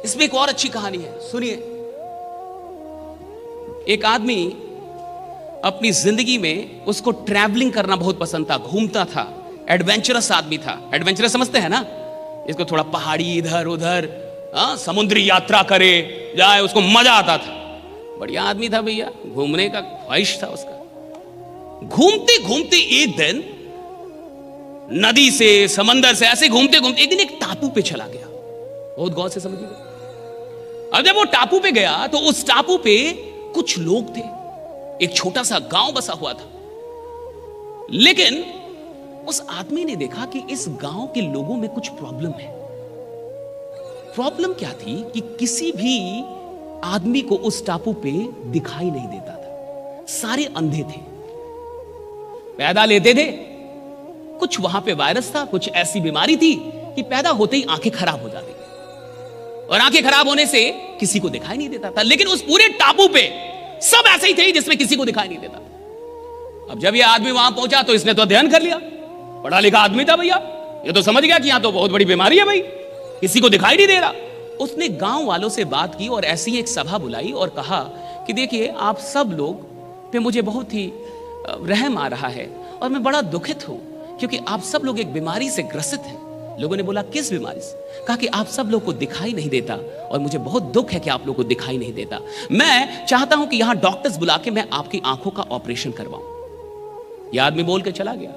इसमें एक और अच्छी कहानी है, सुनिए। एक आदमी अपनी जिंदगी में उसको ट्रैवलिंग करना बहुत पसंद था, घूमता था, एडवेंचरस आदमी था। एडवेंचरस समझते हैं ना, इसको थोड़ा पहाड़ी इधर उधर, समुद्री यात्रा करे जाए, उसको मजा आता था। बढ़िया आदमी था भैया, घूमने का ख्वाहिश था उसका। घूमते घूमते एक दिन नदी से समंदर से ऐसे घूमते घूमते एक दिन एक टापू पे चला गया। बहुत गौर से समझिएगा। अब जब वो टापू पे गया तो उस टापू पे कुछ लोग थे, एक छोटा सा गांव बसा हुआ था। लेकिन उस आदमी ने देखा कि इस गांव के लोगों में कुछ प्रॉब्लम है। प्रॉब्लम क्या थी कि किसी भी आदमी को उस टापू पे दिखाई नहीं देता था, सारे अंधे थे, पैदा लेते थे। कुछ वहां पे वायरस था, कुछ ऐसी बीमारी थी कि पैदा होते ही आंखें खराब हो जाती थी, और आंखें खराब होने से किसी को दिखाई नहीं देता था। लेकिन उस पूरे टापू पे सब ऐसे ही थे जिसमें किसी को दिखाई नहीं देता था। अब जब ये आदमी वहां पहुंचा तो इसने तो अध्ययन कर लिया, पढ़ा लिखा आदमी था भैया, ये तो समझ गया कि यहां तो बहुत बड़ी बीमारी है भाई, किसी को दिखाई नहीं दे रहा। उसने गांव वालों से बात की और ऐसी एक सभा बुलाई और कहा कि देखिए, आप सब लोग पे मुझे बहुत ही रहम आ रहा है और मैं बड़ा दुखित हूं क्योंकि आप सब लोग एक बीमारी से ग्रसित हैं। लोगों ने बोला, किस बीमारी से? कहा कि आप सब लोग को दिखाई नहीं देता और मुझे बहुत दुख है कि आप लोग को दिखाई नहीं देता। मैं चाहता हूं कि यहां डॉक्टर्स बुला के मैं आपकी आंखों का ऑपरेशन करवाऊं। यह आदमी बोल के चला गया।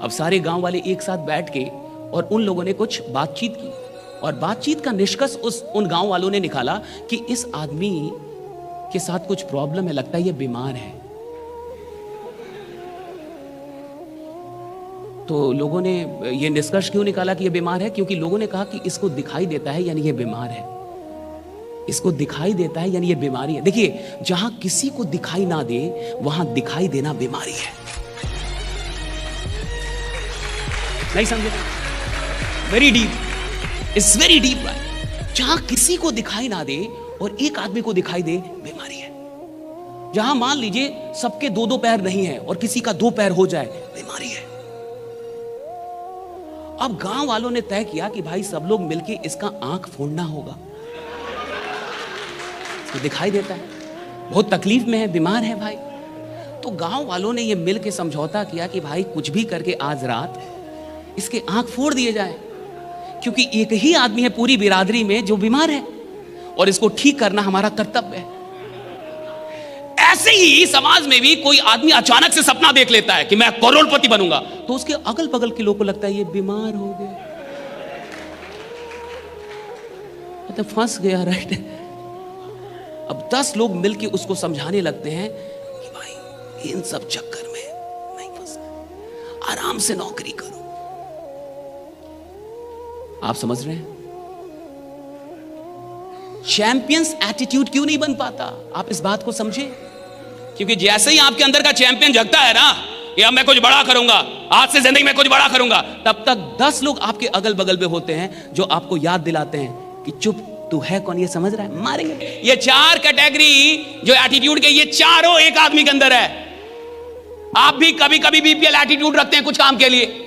अब सारे गांव वाले एक साथ बैठ के और उन लोगों ने कुछ बातचीत की, और बातचीत का निष्कर्ष उन गांव वालों ने निकाला कि इस आदमी के साथ कुछ प्रॉब्लम है, लगता है ये बीमार है। तो लोगों ने ये निष्कर्ष क्यों निकाला कि ये बीमार है? क्योंकि लोगों ने कहा कि इसको दिखाई देता है यानी ये बीमार है, इसको दिखाई देता है यानी ये बीमारी है। देखिए, जहां किसी को दिखाई ना दे वहां दिखाई देना बीमारी है। नहीं समझे? Very deep, it's very deep. जहां किसी को दिखाई ना दे और एक आदमी को दिखाई दे, बीमारी है। जहां मान लीजिए सबके दो दो पैर नहीं है और किसी का दो पैर हो जाए, बीमारी है। अब गांव वालों ने तय किया कि भाई सब लोग मिलके इसका आंख फोड़ना होगा। इसको दिखाई देता है, बहुत तकलीफ में है, बीमार है भाई। तो गांव वालों ने ये मिलके समझौता किया कि भाई कुछ भी करके आज रात इसके आंख फोड़ दिए जाए, क्योंकि एक ही आदमी है पूरी बिरादरी में जो बीमार है और इसको ठीक करना हमारा कर्तव्य है। ऐसे ही समाज में भी कोई आदमी अचानक से सपना देख लेता है कि मैं करोड़पति बनूंगा, तो उसके अगल बगल के लोगों को लगता है ये बीमार हो गया, तो फंस गया, राइट। अब 10 लोग मिलके उसको समझाने लगते हैं कि भाई इन सब चक्कर में नहीं फंसना, आराम से नौकरी करो। आप समझ रहे हैं? चैंपियंस एटीट्यूड क्यों नहीं बन पाता? आप इस बात को समझे, क्योंकि जैसे ही आपके अंदर का चैंपियन जगता है ना कि अब मैं कुछ बड़ा करूंगा, आज से जिंदगी में कुछ बड़ा करूंगा, तब तक 10 लोग आपके अगल बगल में होते हैं जो आपको याद दिलाते हैं कि चुप, तू है कौन, ये समझ रहा है, मारेंगे। ये 4 कैटेगरी जो एटीट्यूड के, ये चारों एक आदमी के अंदर है। आप भी कभी कभी बीपीएल एटीट्यूड रखते हैं कुछ काम के लिए,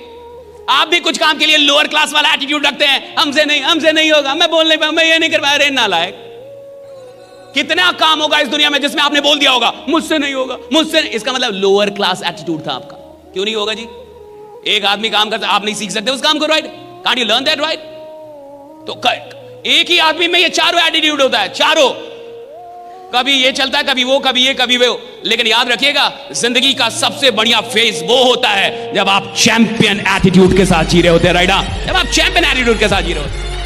आप भी कुछ काम के लिए लोअर क्लास वाला एटीट्यूड रखते हैं, हमसे नहीं होगा, मैं बोल नहीं पाऊंगा, मैं ये नहीं कर पाया। अरे नालायक, कितना काम होगा इस दुनिया में जिसमें आपने बोल दिया होगा मुझसे नहीं होगा, मुझसे नहीं। इसका मतलब लोअर क्लास एटीट्यूड था आपका। क्यों नहीं होगा जी? एक आदमी काम करता, आप नहीं सीख सकते उस काम को, right? Can't you learn that, right? तो एक ही आदमी में ये चारों एटीट्यूड होता है, चारों। कभी ये चलता है, कभी वो, कभी ये, कभी वो। लेकिन याद रखिएगा, जिंदगी का सबसे बढ़िया फेज वो होता है जब आप चैंपियन एटीट्यूड के साथ जी रहे होते हैं, राइट? जब आप चैंपियन एटीट्यूड के साथ जी रहे होते हैं।